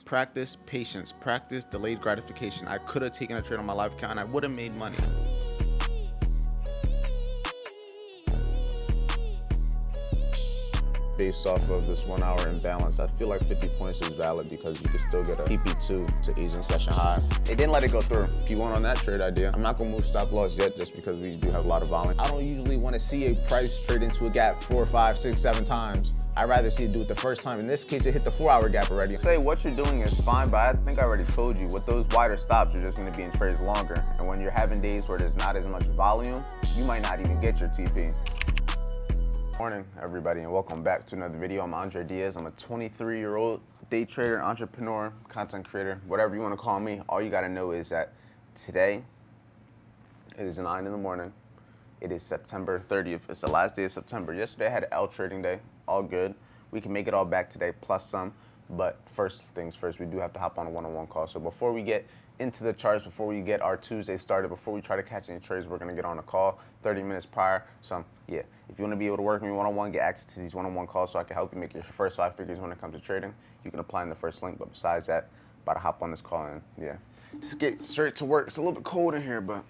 Practice patience, practice delayed gratification. I could have taken a trade on my live account and I would have made money. Based off of this 1 hour imbalance, I feel like 50 points is valid because you can still get a TP2 to Asian session high. They didn't let it go through. If you want on that trade idea, I'm not gonna move stop loss yet just because we do have a lot of volume. I don't usually want to see a price trade into a gap 4, 5, 6, 7 times. I'd rather see it do it the first time. In this case, it hit the 4 hour gap already. Say what you're doing is fine, but I think I already told you, with those wider stops, you're just gonna be in trades longer. And when you're having days where there's not as much volume, you might not even get your TP. Morning, everybody, and welcome back to another video. I'm Andre Diaz. I'm a 23-year-old day trader, entrepreneur, content creator, whatever you want to call me. All you got to know is that today it is 9 in the morning. It is September 30th. It's the last day of September. Yesterday I had an L trading day. All good. We can make it all back today plus some. But first things first, we do have to hop on a one-on-one call. So before we get into the charts, before we get our Tuesday started, before we try to catch any trades, we're going to get on a call 30 minutes prior. So yeah, if you want to be able to work with me one-on-one, get access to these one-on-one calls so I can help you make your first 5 figures when it comes to trading, you can apply in the first link. But besides that, about to hop on this call and yeah, just get straight to work. It's a little bit cold in here, but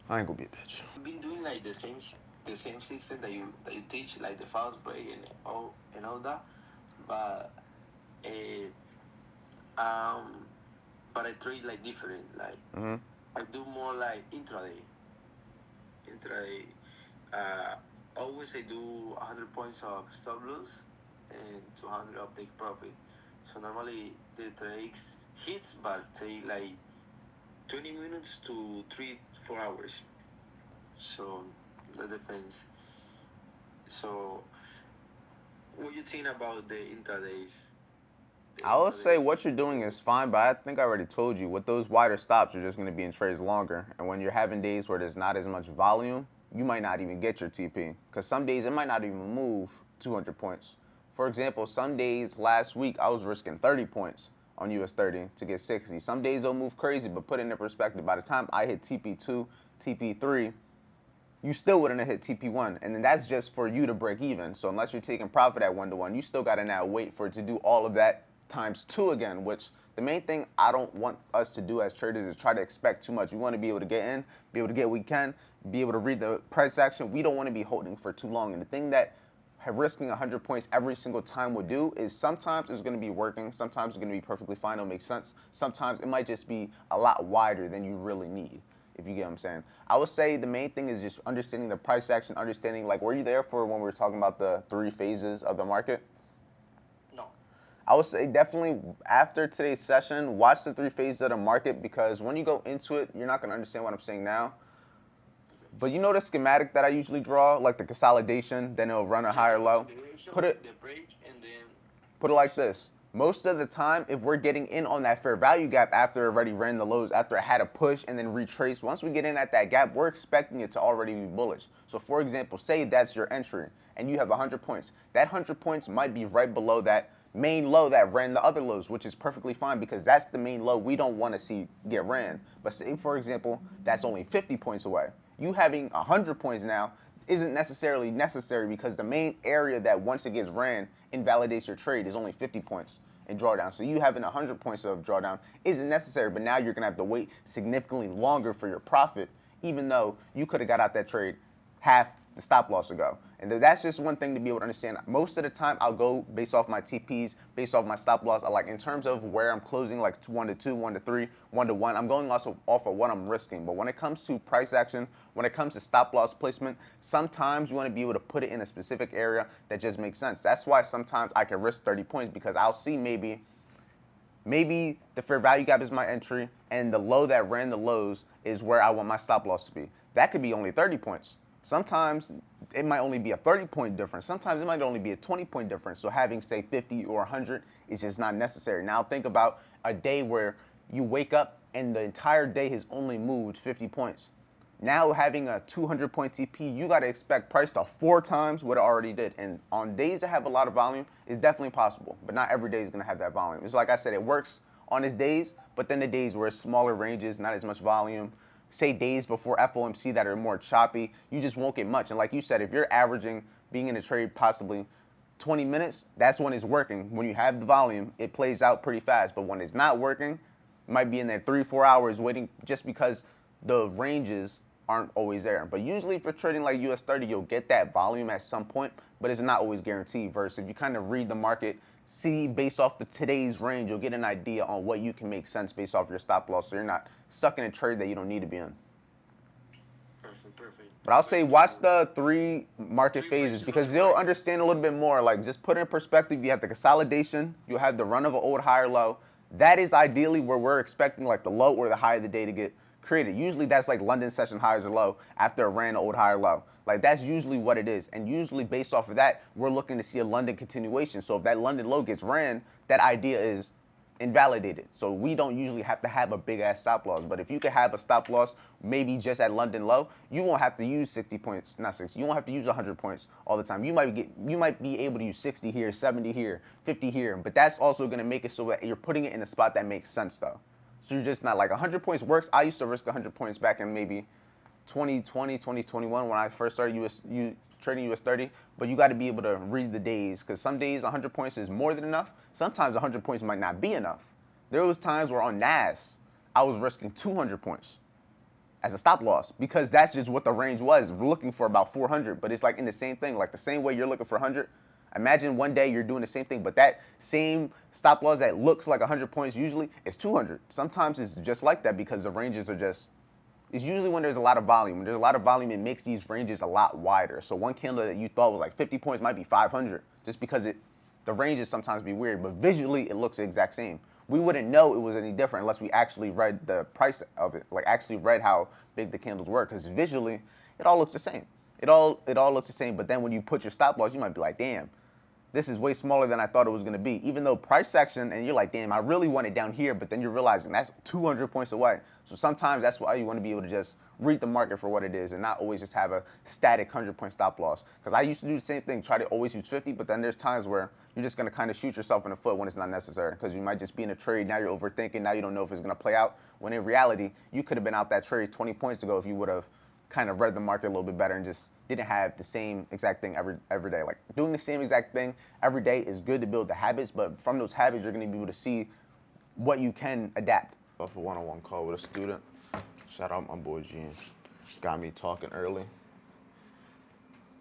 I ain't gonna be a bitch. You've been doing like the same system that you teach, like the fast break and all that, but but I trade like different. Like I do more like intraday. Always I do 100 points of stop loss and 200 of take profit. So normally the trades hits, but take like 20 minutes to 3-4 hours. So that depends. So what you think about the intradays? I will say what you're doing is fine, but I think I already told you, with those wider stops, you're just going to be in trades longer. And when you're having days where there's not as much volume, you might not even get your TP. Because some days it might not even move 200 points. For example, some days last week, I was risking 30 points on US 30 to get 60. Some days they'll move crazy, but put it into perspective, by the time I hit TP2, TP3, you still wouldn't have hit TP1. And then that's just for you to break even. So unless you're taking profit at 1-to-1, you still got to now wait for it to do all of that times 2 again, which the main thing I don't want us to do as traders is try to expect too much. We want to be able to get in, be able to get what we can, be able to read the price action. We don't want to be holding for too long. And the thing that risking 100 points every single time will do is sometimes it's going to be working, sometimes it's going to be perfectly fine, it'll make sense. Sometimes it might just be a lot wider than you really need, if you get what I'm saying. I would say the main thing is just understanding the price action, understanding, like, were you there for when we were talking about the 3 phases of the market? I would say definitely after today's session, watch the 3 phases of the market, because when you go into it, you're not going to understand what I'm saying now. But you know the schematic that I usually draw, like the consolidation, then it'll run a higher low? Put it like this. Most of the time, if we're getting in on that fair value gap after it already ran the lows, after it had a push and then retraced, once we get in at that gap, we're expecting it to already be bullish. So for example, say that's your entry and you have 100 points. That 100 points might be right below that main low that ran the other lows, which is perfectly fine because that's the main low we don't want to see get ran. But say, for example, that's only 50 points away. You having 100 points now isn't necessarily necessary because the main area that once it gets ran invalidates your trade is only 50 points in drawdown. So you having 100 points of drawdown isn't necessary, but now you're going to have to wait significantly longer for your profit, even though you could have got out that trade half the stop loss ago. And that's just one thing to be able to understand. Most of the time, I'll go based off my TPs, based off my stop loss. I like in terms of where I'm closing, like 1-to-2, 1-to-3, 1-to-1. I'm going also off of what I'm risking. But when it comes to price action, when it comes to stop loss placement, sometimes you want to be able to put it in a specific area that just makes sense. That's why sometimes I can risk 30 points because I'll see maybe the fair value gap is my entry and the low that ran the lows is where I want my stop loss to be. That could be only 30 points. Sometimes it might only be a 30-point difference. Sometimes it might only be a 20-point difference. So having, say, 50 or 100 is just not necessary. Now think about a day where you wake up and the entire day has only moved 50 points. Now having a 200-point TP, you got to expect price to 4 times what it already did. And on days that have a lot of volume, it's definitely possible. But not every day is going to have that volume. It's like I said, it works on its days, but then the days where it's smaller ranges, not as much volume, say days before FOMC that are more choppy, you just won't get much. And like you said, if you're averaging being in a trade possibly 20 minutes, that's when it's working. When you have the volume, it plays out pretty fast. But when it's not working, you might be in there 3-4 hours waiting just because the ranges aren't always there. But usually if you're trading like US 30, you'll get that volume at some point, but it's not always guaranteed. Versus if you kind of read the market, see based off the today's range, you'll get an idea on what you can make sense based off your stop loss, so you're not stuck in a trade that you don't need to be in. Perfect. But I'll say watch the 3 market phases because you'll understand a little bit more. Like, just put it in perspective. You have the consolidation. You have the run of an old higher low. That is ideally where we're expecting like the low or the high of the day to get created. Usually that's like London session highs or low after a ran old higher low. Like, that's usually what it is. And usually based off of that, we're looking to see a London continuation. So if that London low gets ran, that idea is invalidated. So we don't usually have to have a big ass stop loss. But if you could have a stop loss maybe just at London low, you won't have to use 60 points, not 60. You won't have to use 100 points all the time. You might be able to use 60 here, 70 here, 50 here. But that's also going to make it so that you're putting it in a spot that makes sense though. So you're just not like 100 points works. I used to risk 100 points back in maybe 2020, 2021 when I first started trading US 30, but you got to be able to read the days because some days 100 points is more than enough. Sometimes 100 points might not be enough. There was times where on NAS, I was risking 200 points as a stop loss because that's just what the range was. We're looking for about 400, but it's like in the same thing, like the same way you're looking for 100. Imagine one day you're doing the same thing, but that same stop loss that looks like 100 points usually is 200. Sometimes it's just like that because the ranges are just, it's usually when there's a lot of volume. When there's a lot of volume, it makes these ranges a lot wider. So one candle that you thought was like 50 points might be 500 just because the ranges sometimes be weird, but visually it looks the exact same. We wouldn't know it was any different unless we actually read the price of it, like actually read how big the candles were, because visually it all looks the same. It all looks the same, but then when you put your stop loss, you might be like, damn, this is way smaller than I thought it was going to be. Even though price action, and you're like, damn, I really want it down here, but then you're realizing that's 200 points away. So sometimes that's why you want to be able to just read the market for what it is and not always just have a static 100-point stop loss. Because I used to do the same thing, try to always use 50, but then there's times where you're just going to kind of shoot yourself in the foot when it's not necessary. Because you might just be in a trade, now you're overthinking, now you don't know if it's going to play out. When in reality, you could have been out that trade 20 points ago if you would have kind of read the market a little bit better and just didn't have the same exact thing every day. Like, doing the same exact thing every day is good to build the habits, but from those habits, you're going to be able to see what you can adapt. Off a one-on-one call with a student. Shout out my boy Gene. Got me talking early.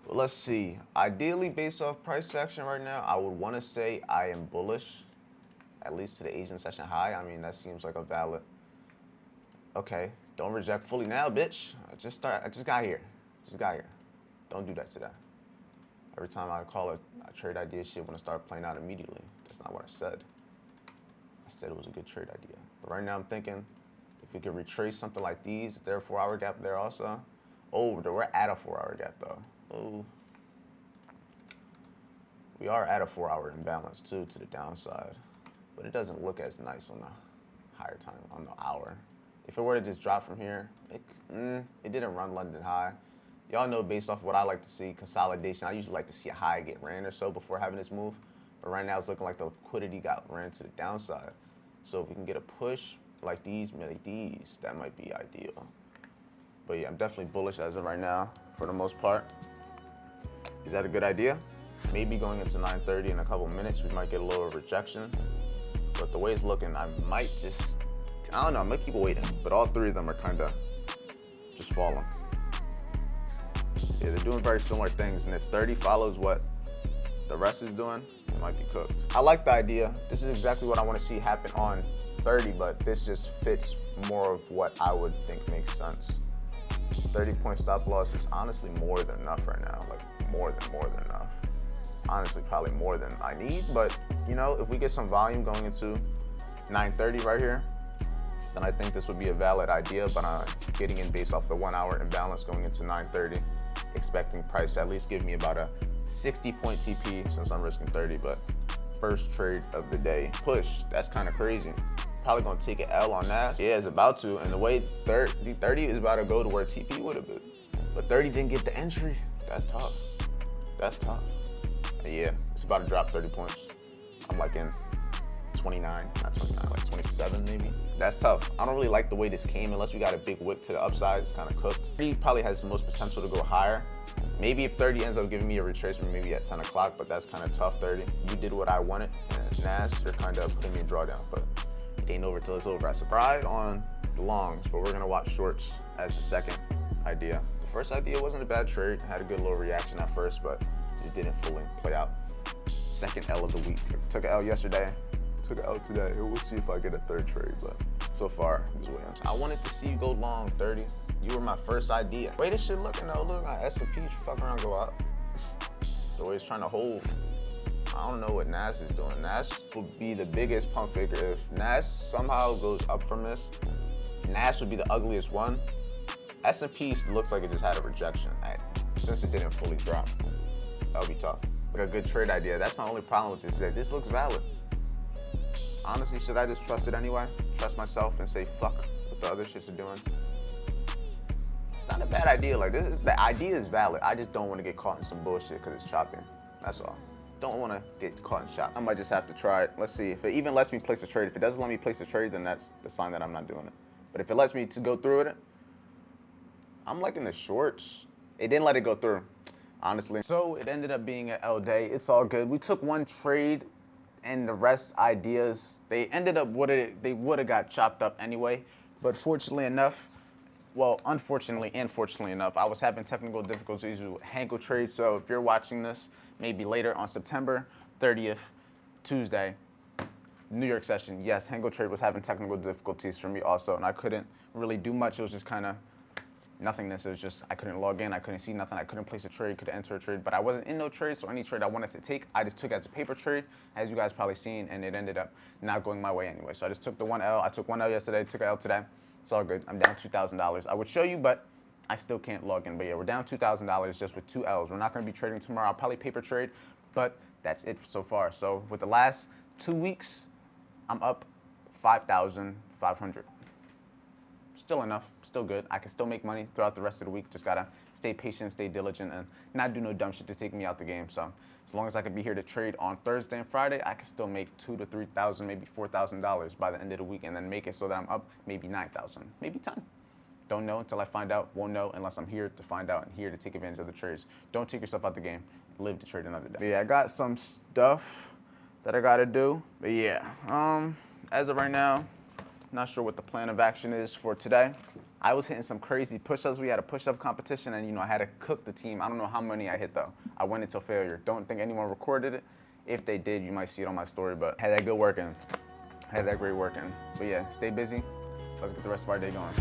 But let's see. Ideally, based off price action right now, I would want to say I am bullish, at least to the Asian session high. I mean, that seems like a valid. Okay. Don't reject fully now, bitch. I just got here. Don't do that today. Every time I call a trade idea, shit want to start playing out immediately. That's not what I said. I said it was a good trade idea. But right now I'm thinking if we could retrace something like these, is there a 4-hour gap there also? Oh, we're at a 4-hour gap though. Oh. We are at a 4-hour imbalance too to the downside. But it doesn't look as nice on the higher time, on the hour. If it were to just drop from here, it didn't run London high. Y'all know based off what I like to see, consolidation, I usually like to see a high get ran or so before having this move. But right now it's looking like the liquidity got ran to the downside. So if we can get a push like these, that might be ideal. But yeah, I'm definitely bullish as of right now for the most part. Is that a good idea? Maybe going into 9:30 in a couple minutes, we might get a little rejection. But the way it's looking, I might just, I don't know, I'm gonna keep waiting. But all three of them are kind of just falling. Yeah, they're doing very similar things. And if 30 follows what the rest is doing, it might be cooked. I like the idea. This is exactly what I want to see happen on 30, but this just fits more of what I would think makes sense. 30-point stop loss is honestly more than enough right now. Like more than enough. Honestly, probably more than I need, but you know, if we get some volume going into 9:30 right here, then I think this would be a valid idea, but I'm getting in based off the 1-hour imbalance going into 9:30, expecting price to at least give me about a 60-point TP since I'm risking 30, but first trade of the day. Push, that's kind of crazy. Probably gonna take an L on that. Yeah, it's about to, and the way 30 is about to go to where TP would have been. But 30 didn't get the entry. That's tough. And yeah, it's about to drop 30 points. I'm like in 29, not 29, like 27 maybe. That's tough. I don't really like the way this came unless we got a big whip to the upside. It's kind of cooked. He probably has the most potential to go higher, Maybe if 30 ends up giving me a retracement, maybe at 10 o'clock, but that's kind of tough, 30. You did what I wanted, and Nas, you're kind of putting me in drawdown, but it ain't over till it's over. I surprised on the longs, but we're gonna watch shorts as the second idea. The first idea wasn't a bad trade. Had a good little reaction at first, but just didn't fully play out. Second L of the week. Took an L yesterday, took an L today. We'll see if I get a third trade, but so far, this is Williams. I wanted to see you go long, 30. You were my first idea. Way this shit looking though, look, my S&P fuck around go up. The way it's trying to hold. I don't know what Nas is doing. Nas would be the biggest pump faker. If Nas somehow goes up from this, Nas would be the ugliest one. S&P looks like it just had a rejection since it didn't fully drop. That would be tough. Like a good trade idea. That's my only problem with this. That this looks valid. Honestly, should I just trust it anyway? Trust myself and say fuck what the other shits are doing? It's not a bad idea. Like the idea is valid. I just don't want to get caught in some bullshit because it's chopping. That's all. Don't want to get caught in shop. I might just have to try it. Let's see if it even lets me place a trade. If it doesn't let me place a trade, then that's the sign that I'm not doing it. But if it lets me to go through with it, I'm liking the shorts. It didn't let it go through, honestly. So it ended up being an L day. It's all good. We took one trade and the rest ideas, they ended up they would have got chopped up anyway. But fortunately enough, well, unfortunately and fortunately enough, I was having technical difficulties with Hanko trade. So if you're watching this, maybe later on September 30th, Tuesday, New York session, yes, Hanko trade was having technical difficulties for me also, and I couldn't really do much. It was just kind of nothingness. It was just, I couldn't log in, I couldn't see nothing, I couldn't place a trade, couldn't enter a trade, but I wasn't in no trade, so any trade I wanted to take, I just took as a paper trade, as you guys probably seen, and it ended up not going my way anyway. So I just took the 1L, I took 1L yesterday, took an L today. It's all good. I'm down $2,000. I would show you, but I still can't log in. But yeah, we're down $2,000 just with 2 Ls. We're not gonna be trading tomorrow. I'll probably paper trade, but that's it so far. So with the last 2 weeks, I'm up 5,500. Still enough, still good. I can still make money throughout the rest of the week. Just gotta stay patient, stay diligent, and not do no dumb shit to take me out the game. So as long as I can be here to trade on Thursday and Friday, I can still make $2,000 to $3,000, maybe $4,000 by the end of the week, and then make it so that I'm up maybe 9,000, maybe 10. Don't know until I find out. Won't know unless I'm here to find out and here to take advantage of the trades. Don't take yourself out the game. Live to trade another day. But yeah, I got some stuff that I gotta do. But yeah, as of right now, not sure what the plan of action is for today. I was hitting some crazy push-ups. We had a push-up competition, and I had to cook the team. I don't know how many I hit though. I went until failure. Don't think anyone recorded it. If they did, you might see it on my story, but had that good working. Had that great working. But yeah, stay busy. Let's get the rest of our day going.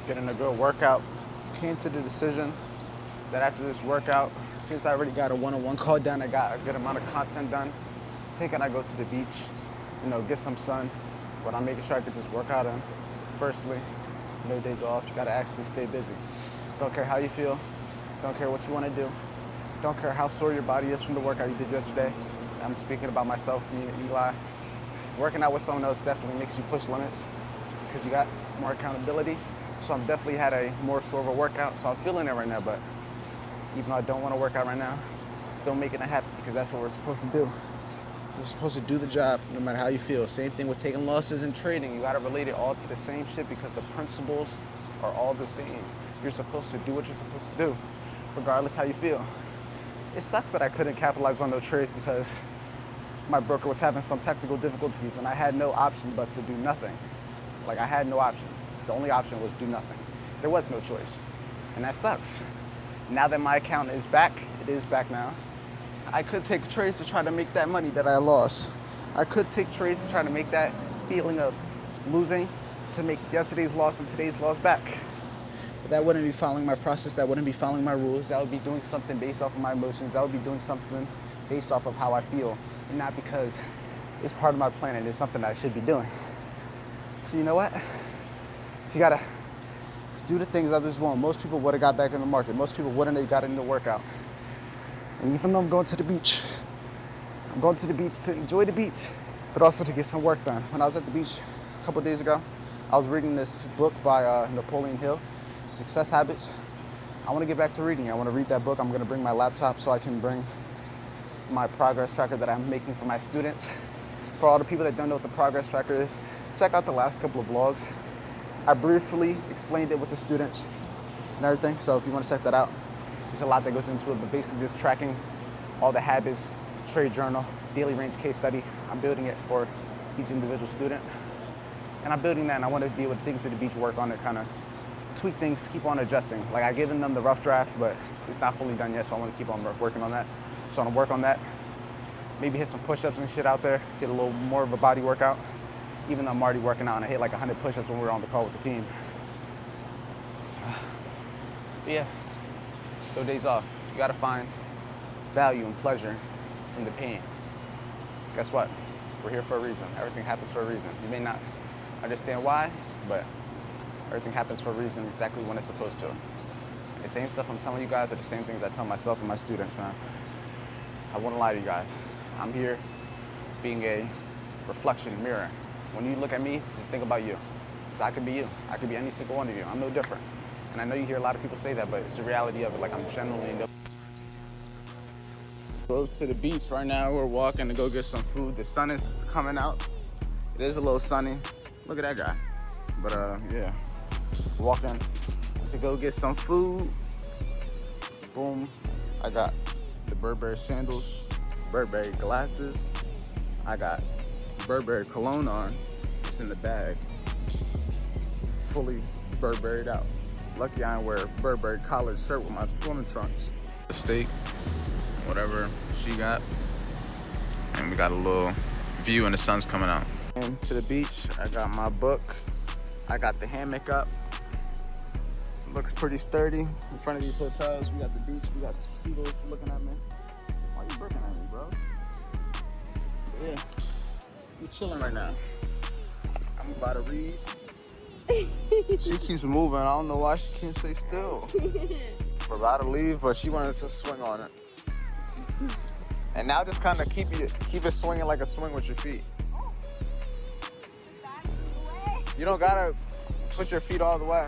Getting a good workout. Came to the decision that after this workout, since I already got a one-on-one call done, I got a good amount of content done, thinking I go to the beach, get some sun, but I'm making sure I get this workout in. Firstly, no days off, you gotta actually stay busy. Don't care how you feel, don't care what you wanna do, don't care how sore your body is from the workout you did yesterday. I'm speaking about myself, me and Eli. Working out with someone else definitely makes you push limits because you got more accountability. So I'm definitely had a more sore of a workout, so I'm feeling it right now, but even though I don't want to work out right now, still making it happen because that's what we're supposed to do. You're supposed to do the job no matter how you feel. Same thing with taking losses and trading. You gotta relate it all to the same shit because the principles are all the same. You're supposed to do what you're supposed to do, regardless how you feel. It sucks that I couldn't capitalize on those trades because my broker was having some technical difficulties and I had no option but to do nothing. Like I had no option. The only option was do nothing. There was no choice. And that sucks. Now that my account is back, it is back now, I could take trades to try to make that money that I lost. I could take trades to try to make that feeling of losing, to make yesterday's loss and today's loss back. But that wouldn't be following my process, that wouldn't be following my rules, that would be doing something based off of my emotions, that would be doing something based off of how I feel, and not because it's part of my plan and it's something that I should be doing. So you know what? You gotta do the things others won't. Most people would have got back in the market. Most people wouldn't have got into the workout. And even though I'm going to the beach, I'm going to the beach to enjoy the beach, but also to get some work done. When I was at the beach a couple days ago, I was reading this book by Napoleon Hill, Success Habits. I want to get back to reading. I want to read that book. I'm going to bring my laptop so I can bring my progress tracker that I'm making for my students. For all the people that don't know what the progress tracker is, check out the last couple of vlogs. I briefly explained it with the students and everything, so if you want to check that out, there's a lot that goes into it, but basically just tracking all the habits, trade journal, daily range case study. I'm building it for each individual student. And I'm building that, and I want to be able to take them to the beach, work on it, kind of tweak things, keep on adjusting. Like, I've given them the rough draft, but it's not fully done yet, so I want to keep on working on that. So I'm gonna work on that. Maybe hit some push-ups and shit out there, get a little more of a body workout. Even though I'm already working out, and I hit like 100 push-ups when we were on the call with the team. But yeah, no days off. You gotta find value and pleasure in the pain. Guess what? We're here for a reason. Everything happens for a reason. You may not understand why, but everything happens for a reason, exactly when it's supposed to. The same stuff I'm telling you guys are the same things I tell myself and my students, man. I wouldn't lie to you guys. I'm here being a reflection mirror. When you look at me, just think about you. So I could be you. I could be any single one of you. I'm no different. And I know you hear a lot of people say that, but it's the reality of it. Like, I'm genuinely no. Go to the beach right now. We're walking to go get some food. The sun is coming out. It is a little sunny. Look at that guy. But yeah, walking to go get some food. Boom. I got the Burberry sandals, Burberry glasses. I got Burberry cologne on. It's in the bag. Fully Burberry'd out. Lucky I didn't wear a Burberry collared shirt with my swimming trunks. The steak, whatever she got. And we got a little view and the sun's coming out. And to the beach, I got my book. I got the hammock up. Looks pretty sturdy. In front of these hotels, we got the beach. We got some seagulls looking at me. Why are you looking at me, bro? Yeah. We chilling right now. I'm about to read. She keeps moving. I don't know why she can't stay still. We're about to leave, but she wanted to swing on it. And now just kind of keep it swinging like a swing with your feet. You don't gotta put your feet all the way.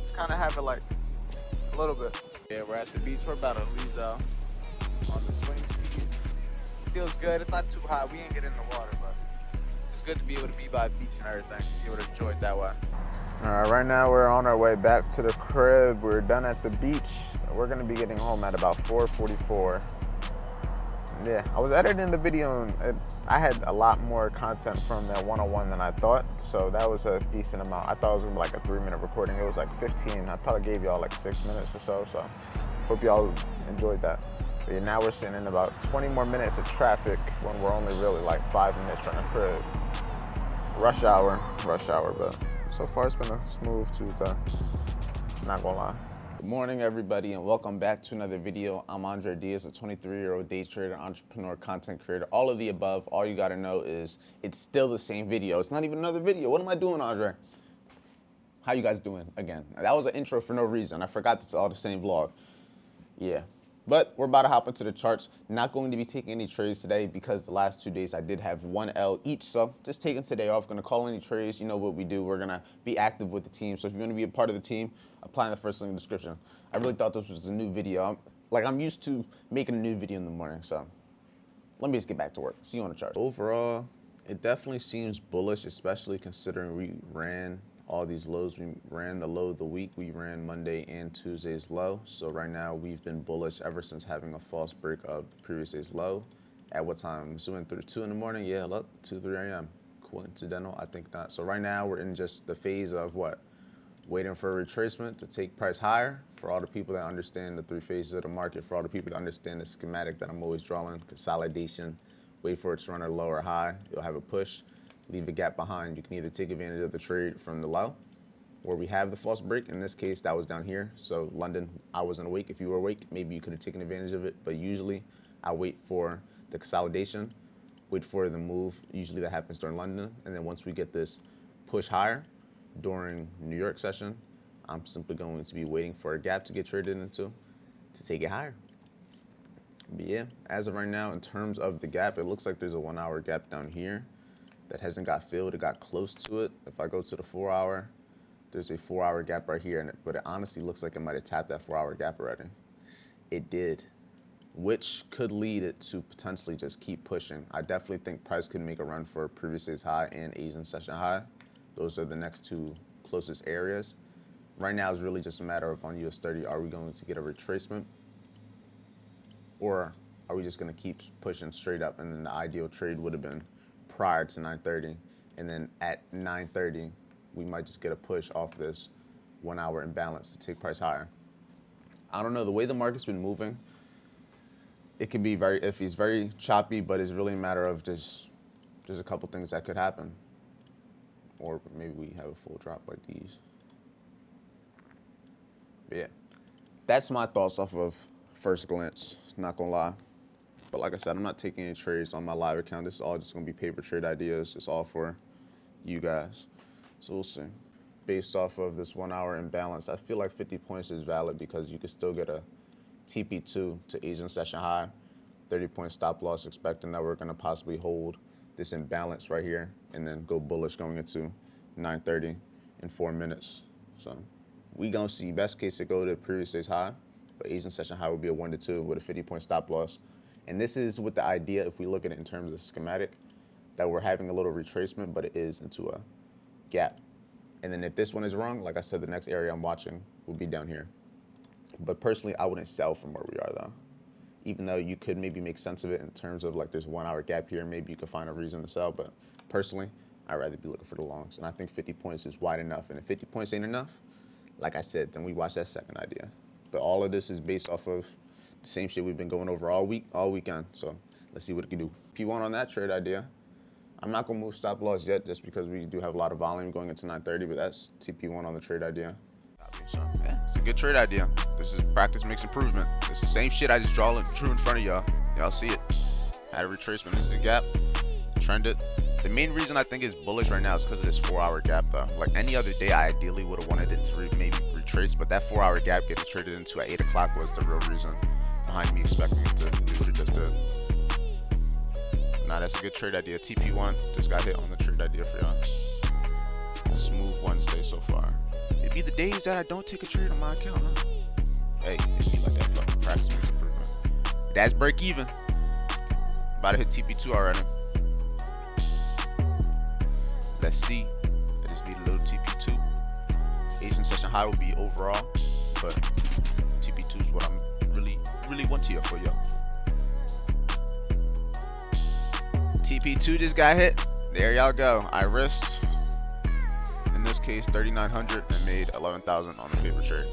Just kind of have it like a little bit. Yeah, we're at the beach. We're about to leave though. On the swing skis. Feels good. It's not too hot. We ain't get in the water, but it's good to be able to be by the beach and everything. Be able to enjoy it that way. All right, right now we're on our way back to the crib. We're done at the beach. We're gonna be getting home at about 4:44. Yeah, I was editing the video and I had a lot more content from that one-on-one than I thought. So that was a decent amount. I thought it was gonna be like a 3-minute recording. It was like 15. I probably gave y'all like 6 minutes or so. So hope y'all enjoyed that. But yeah, now we're sitting in about 20 more minutes of traffic when we're only really like 5 minutes from the crib. Rush hour, but so far it's been a smooth Tuesday, not gonna lie. Good morning, everybody, and welcome back to another video. I'm Andre Diaz, a 23-year-old day trader, entrepreneur, content creator, all of the above. All you gotta know is it's still the same video. It's not even another video. What am I doing, Andre? How you guys doing again? That was an intro for no reason. I forgot it's all the same vlog. Yeah. But we're about to hop into the charts. Not going to be taking any trades today because the last 2 days I did have 1 L each. So just taking today off, gonna call any trades. You know what we do. We're gonna be active with the team. So if you wanna be a part of the team, apply in the first link in the description. I really thought this was a new video. I'm used to making a new video in the morning. So let me just get back to work. See you on the charts. Overall, it definitely seems bullish, especially considering we ran all these lows. We ran the low of the week. We ran Monday and Tuesday's low. So right now we've been bullish ever since having a false break of the previous day's low. At what time? I'm assuming 2 in the morning. Yeah, look, 2, 3 a.m. Coincidental? I think not. So right now we're in just the phase of what? Waiting for a retracement to take price higher. For all the people that understand the 3 phases of the market, for all the people that understand the schematic that I'm always drawing, consolidation, wait for it to run a lower high. You'll have a push. Leave a gap behind. You can either take advantage of the trade from the low, where we have the false break. In this case, that was down here. So London, I wasn't awake. If you were awake, maybe you could have taken advantage of it. But usually I wait for the consolidation, wait for the move. Usually that happens during London. And then once we get this push higher during New York session, I'm simply going to be waiting for a gap to get traded into to take it higher. But yeah, as of right now, in terms of the gap, it looks like there's a 1 hour gap down here that hasn't got filled. It got close to it. If I go to the 4 hour, there's a 4 hour gap right here, but it honestly looks like it might have tapped that 4 hour gap already. It did, which could lead it to potentially just keep pushing. I definitely think price could make a run for previous day's high and Asian session high. Those are the next two closest areas. Right now it's really just a matter of on US 30, are we going to get a retracement? Or are we just going to keep pushing straight up? And then the ideal trade would have been prior to 9:30. And then at 9:30, we might just get a push off this 1 hour imbalance to take price higher. I don't know. The way the market's been moving, it can be very iffy. It's very choppy, but it's really a matter of just there's a couple things that could happen. Or maybe we have a full drop like these. But yeah, that's my thoughts off of first glance. Not gonna lie. But like I said, I'm not taking any trades on my live account. This is all just gonna be paper trade ideas. It's all for you guys. So we'll see. Based off of this 1 hour imbalance, I feel like 50 points is valid because you could still get a TP2 to Asian session high, 30-point stop loss, expecting that we're gonna possibly hold this imbalance right here and then go bullish going into 9:30 in 4 minutes. So we gonna see best case to go to previous day's high, but Asian session high would be a 1 to 2 with a 50-point stop loss. And this is with the idea, if we look at it in terms of schematic, that we're having a little retracement, but it is into a gap. And then if this one is wrong, like I said, the next area I'm watching will be down here. But personally, I wouldn't sell from where we are though. Even though you could maybe make sense of it in terms of like there's 1 hour gap here, maybe you could find a reason to sell. But personally, I'd rather be looking for the longs. And I think 50 points is wide enough. And if 50 points ain't enough, like I said, then we watch that second idea. But all of this is based off of the same shit we've been going over all weekend. So let's see what it can do. P1 on that trade idea. I'm not gonna move stop loss yet just because we do have a lot of volume going into 9:30, but that's TP1 on the trade idea. So, yeah, it's a good trade idea. This is practice makes improvement. It's the same shit I just drew in front of y'all. Y'all see it. Had a retracement into the gap, trended. The main reason I think it's bullish right now is because of this 4 hour gap though. Like any other day, I ideally would have wanted it to maybe retrace, but that 4 hour gap getting traded into at 8 o'clock was the real reason behind me expecting it to do what it just did. Nah, that's a good trade idea. TP1 just got hit on the trade idea for y'all. Smooth Wednesday so far. It be the days that I don't take a trade on my account, huh? Hey, it be like that. Fucking practice makes improvement. That's break even. About to hit TP2 already. Let's see. I just need a little TP2. Asian session high will be overall, but TP2 is what I'm really want here for y'all. TP2 just got hit. There y'all go. I risked, in this case, 3,900 and made 11,000 on the paper trade.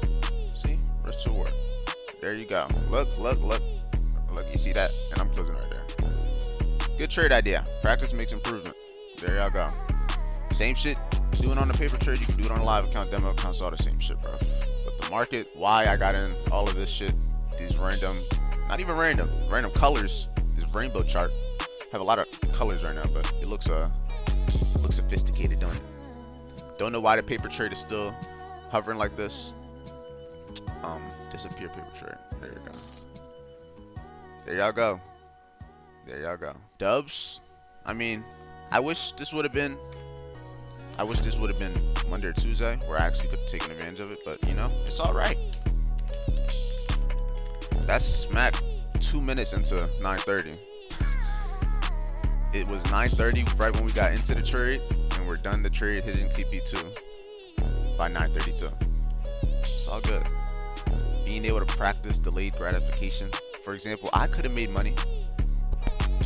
See, risk to reward. There you go. Look. You see that? And I'm closing right there. Good trade idea. Practice makes improvement. There y'all go. Same shit. Doing on the paper trade, you can do it on a live account, demo accounts, all the same shit, bro. But the market, why I got in all of this shit, these random, not even random colors. This rainbow chart. Have a lot of colors right now, but it looks sophisticated, don't it? Don't know why the paper trade is still hovering like this. Disappear paper trade. There you go. There y'all go. There y'all go. Dubs. I mean, I wish this would have been Monday or Tuesday where I actually could have taken advantage of it, but you know, it's all right. That's smack 2 minutes into 9:30. It was 9:30 right when we got into the trade, and we're done the trade hitting TP2 by 9:32. It's all good. Being able to practice delayed gratification. For example, I could have made money.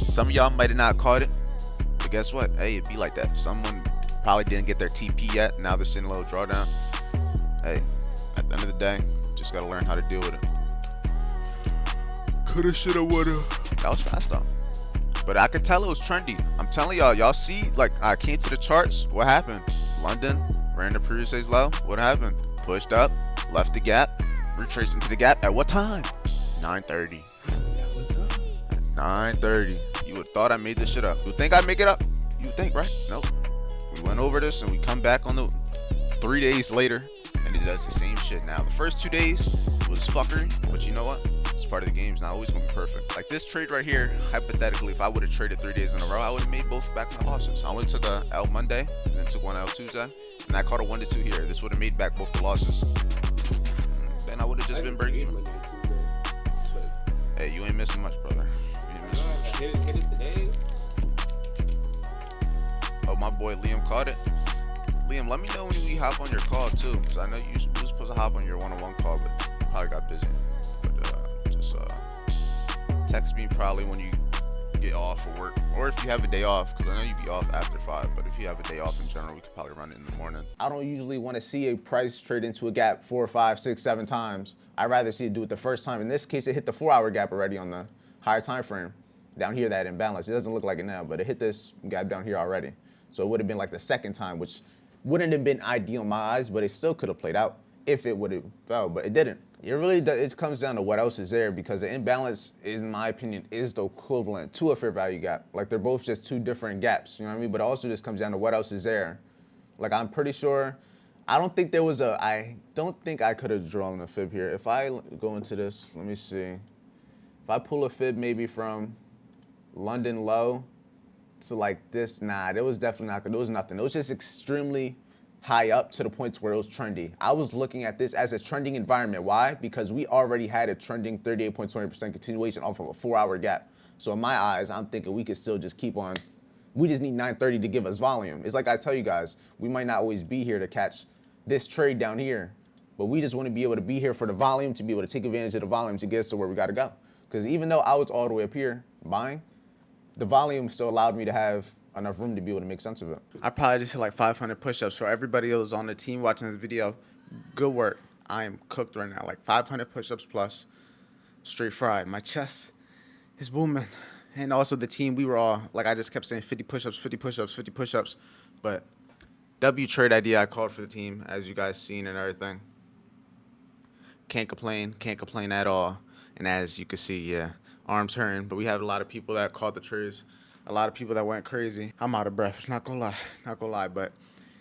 Some of y'all might have not caught it, but guess what? Hey, it'd be like that. Someone probably didn't get their TP yet. Now they're sitting a little drawdown. Hey, at the end of the day, just gotta learn how to deal with it. Coulda, shoulda, woulda. That was fast though. But I could tell it was trendy. I'm telling y'all see, like I came to the charts. What happened? London, ran the previous day's low. What happened? Pushed up, left the gap, retraced into the gap. At what time? 9:30. 9:30. You would thought I made this shit up. You think I make it up? You think, right? Nope. We went over this and we come back on the 3 days later and it does the same shit. Now, the first 2 days was fuckery, but you know what? It's part of the game. It's not always gonna be perfect. Like this trade right here, hypothetically, if I would have traded 3 days in a row, I would have made both back my losses. I only took a L Monday and then took one L Tuesday, and I caught a 1-2 here. This would have made back both the losses. Then I would have just been breaking. Hey, you ain't missing much, brother. You ain't missing much. Hit it today. Oh, my boy Liam caught it. Liam, let me know when we hop on your call too, because I know you were supposed to hop on your one-on-one call, but you probably got busy. But just text me probably when you get off for work, or if you have a day off, because I know you be off after 5. But if you have a day off in general, we could probably run it in the morning. I don't usually want to see a price trade into a gap 4, 5, 6, 7 times. I'd rather see it do it the first time. In this case, it hit the 4-hour gap already on the higher time frame. Down here, that imbalance. It doesn't look like it now, but it hit this gap down here already. So it would have been like the second time, which wouldn't have been ideal in my eyes, but it still could have played out if it would have fell, but it didn't. It really does, it comes down to what else is there, because the imbalance, in my opinion, is the equivalent to a fair value gap. Like they're both just two different gaps, you know what I mean? But it also just comes down to what else is there. Like I'm pretty sure, I don't think I could have drawn a fib here. If I go into this, let me see. If I pull a fib maybe from London low to like this, nah, there was definitely not good. There was nothing. It was just extremely high up to the point where it was trendy. I was looking at this as a trending environment. Why? Because we already had a trending 38.20% continuation off of a 4-hour gap. So in my eyes, I'm thinking we could still just keep on. We just need 930 to give us volume. It's like I tell you guys, we might not always be here to catch this trade down here, but we just want to be able to be here for the volume, to be able to take advantage of the volume to get us to where we got to go. Because even though I was all the way up here buying, the volume still allowed me to have enough room to be able to make sense of it. I probably just hit like 500 push-ups. For everybody else on the team watching this video, good work. I am cooked right now, like 500 push-ups plus, straight fried. My chest is booming. And also the team, we were all, like I just kept saying 50 push-ups, 50 push-ups, 50 push-ups. But W trade idea I called for the team, as you guys seen and everything. Can't complain at all. And as you can see, yeah, arms hurting. But we have a lot of people that called the trades. A lot of people that went crazy. I'm out of breath, not gonna lie, but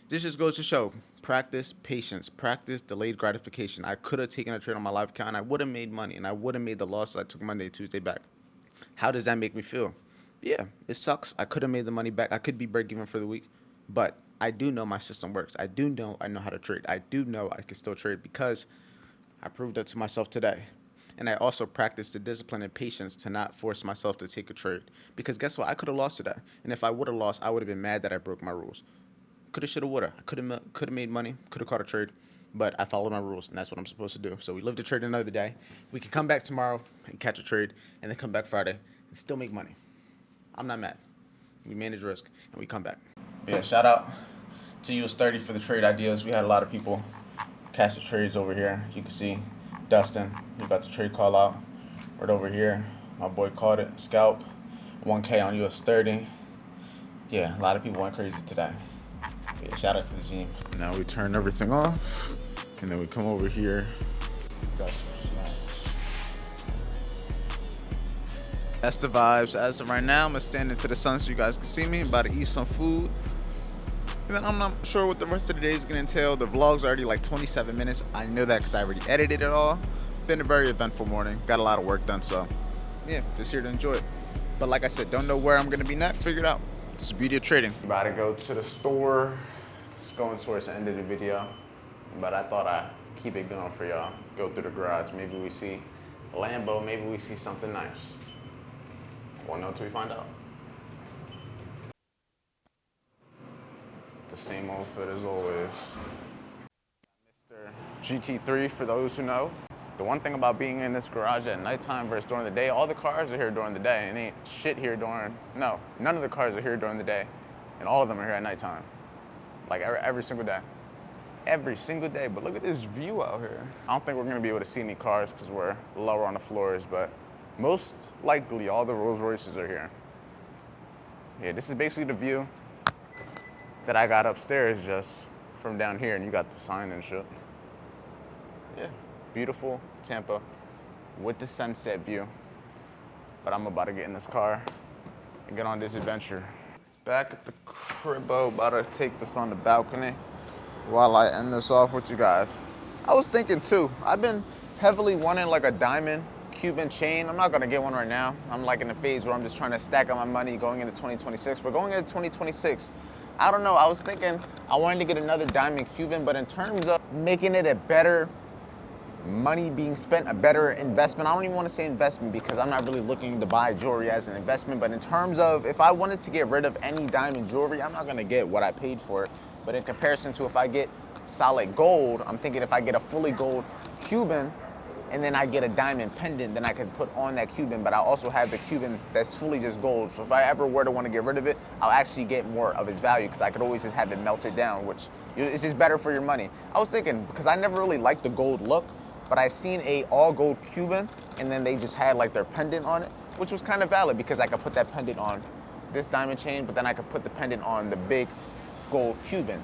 this just goes to show, practice patience, practice delayed gratification. I could have taken a trade on my live account and I would have made money, and I would have made the loss I took Monday, Tuesday back. How does that make me feel? Yeah, it sucks. I could have made the money back. I could be break even for the week, but I do know my system works. I know how to trade. I do know I can still trade because I proved that to myself today. And I also practiced the discipline and patience to not force myself to take a trade. Because guess what? I could have lost today. And if I would have lost, I would have been mad that I broke my rules. Could have, should have, would have. I could have made money, could have caught a trade. But I followed my rules, and that's what I'm supposed to do. So we live to trade another day. We can come back tomorrow and catch a trade, and then come back Friday and still make money. I'm not mad. We manage risk, and we come back. Yeah, shout out to US30 for the trade ideas. We had a lot of people catch the trades over here. You can see Dustin, he got the trade call out right over here. My boy caught it, scalp, 1K on US30. Yeah, a lot of people went crazy today. Yeah, shout out to the team. Now we turn everything off, and then we come over here. Got some snacks. That's the vibes. As of right now, I'm gonna stand into the sun so you guys can see me. I'm about to eat some food. And then I'm not sure what the rest of the day is gonna entail. The vlog's already like 27 minutes. I know that because I already edited it all. Been a very eventful morning. Got a lot of work done, so yeah, just here to enjoy it. But like I said, don't know where I'm gonna be next. Figure it out. It's the beauty of trading. About to go to the store. It's going towards the end of the video, but I thought I'd keep it going for y'all. Go through the garage. Maybe we see a Lambo. Maybe we see something nice. Won't know until we find out. The same old fit as always. Mr. GT3 for those who know. The one thing about being in this garage at nighttime versus during the day, all the cars are here during the day and ain't shit here none of the cars are here during the day and all of them are here at nighttime. Like every single day. Every single day, but look at this view out here. I don't think we're gonna be able to see any cars because we're lower on the floors, but most likely all the Rolls Royces are here. Yeah, this is basically the view that I got upstairs just from down here, and you got the sign and shit. Yeah, beautiful Tampa with the sunset view. But I'm about to get in this car and get on this adventure. Back at the cribbo, about to take this on the balcony while I end this off with you guys. I was thinking too, I've been heavily wanting like a diamond Cuban chain. I'm not gonna get one right now. I'm like in a phase where I'm just trying to stack up my money going into 2026. But going into 2026, I don't know, I was thinking I wanted to get another diamond Cuban, but in terms of making it a better money being spent, a better investment. I don't even want to say investment because I'm not really looking to buy jewelry as an investment, but in terms of if I wanted to get rid of any diamond jewelry, I'm not going to get what I paid for it. But in comparison to if I get solid gold, I'm thinking if I get a fully gold Cuban and then I get a diamond pendant, then I can put on that Cuban, but I also have the Cuban that's fully just gold. So if I ever were to want to get rid of it, I'll actually get more of its value because I could always just have it melted down, which is just better for your money. I was thinking, because I never really liked the gold look, but I seen a all gold Cuban and then they just had like their pendant on it, which was kind of valid because I could put that pendant on this diamond chain, but then I could put the pendant on the big gold Cuban,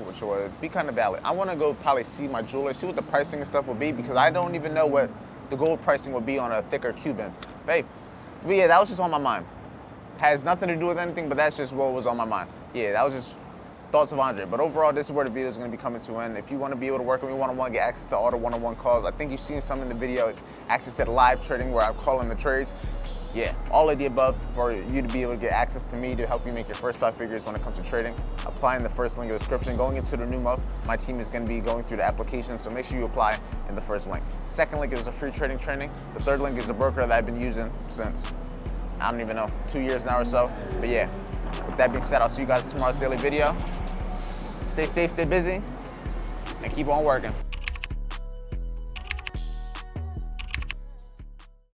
which would be kind of valid. I want to go probably see my jeweler, see what the pricing and stuff will be because I don't even know what the gold pricing would be on a thicker Cuban. But yeah, that was just on my mind. Has nothing to do with anything, but that's just what was on my mind. Yeah, that was just thoughts of Andre. But overall, this is where the video is going to be coming to an end. If you want to be able to work with me one-on-one, get access to all the one-on-one calls. I think you've seen some in the video, access to the live trading where I'm calling the trades. Yeah, all of the above for you to be able to get access to me to help you make your first 5 figures when it comes to trading. Apply in the first link in the description. Going into the new month, my team is going to be going through the application, so make sure you apply in the first link. Second link is a free trading training. The third link is a broker that I've been using since, I don't even know, 2 years now or so. But yeah, with that being said, I'll see you guys in tomorrow's daily video. Stay safe, stay busy, and keep on working.